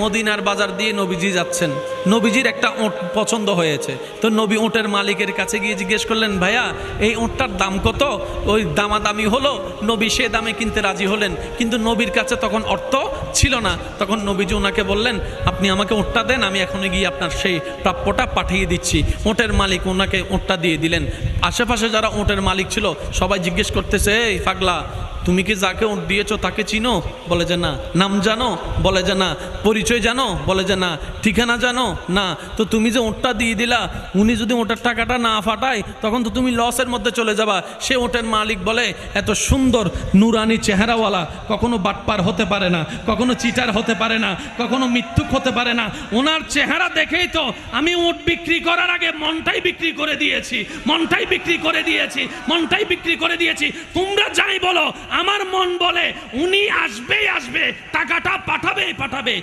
মদিনার বাজার দিয়ে নবীজি যাচ্ছেন, নবীজির একটা ওঁট পছন্দ হয়েছে। তো নবী ওঁটের মালিকের কাছে গিয়ে জিজ্ঞেস করলেন, ভাইয়া এই ওঁটটার দাম কত? ওই দামাদামি হলো, নবী সে দামে কিনতে রাজি হলেন, কিন্তু নবীর কাছে তখন অর্থ ছিল না। তখন নবীজি ওনাকে বললেন, আপনি আমাকে ওঁটটা দেন, আমি এখনই গিয়ে আপনার সেই প্রাপ্যটা পাঠিয়ে দিচ্ছি। ওঁটের মালিক ওনাকে ওঁটটা দিয়ে দিলেন। আশেপাশে যারা ওঁটের মালিক ছিল সবাই জিজ্ঞেস করতেছে, এই পাগলা, তুমি কি যাকে ওঁট দিয়েছো তাকে চিনো? বলে যে না। নাম জানো? বলে যে না। পরিচয় জানো? বলে যে না। ঠিকানা জানো? না। তো তুমি যে ওঁটটা দিয়ে দিলা, উনি যদি ওঁটের টাকাটা না ফাটায় তখন তো তুমি লসের মধ্যে চলে যাবা। সে ওঁটের মালিক বলে, এত সুন্দর নুরানি চেহারাওয়ালা কখনো বাটপার হতে পারে না, কখনো চিটার হতে পারে না, কখনো মিথ্যুক হতে পারে না। ওনার চেহারা দেখেই তো আমি ওঁট বিক্রি করার আগে মনটাই বিক্রি করে দিয়েছি, মনটাই বিক্রি করে দিয়েছি, মনটাই বিক্রি করে দিয়েছি। তোমরা যাই বলো, আমার মন বলে উনি আসবেই আসবে, টাকাটা পাঠাবেই পাঠাবে।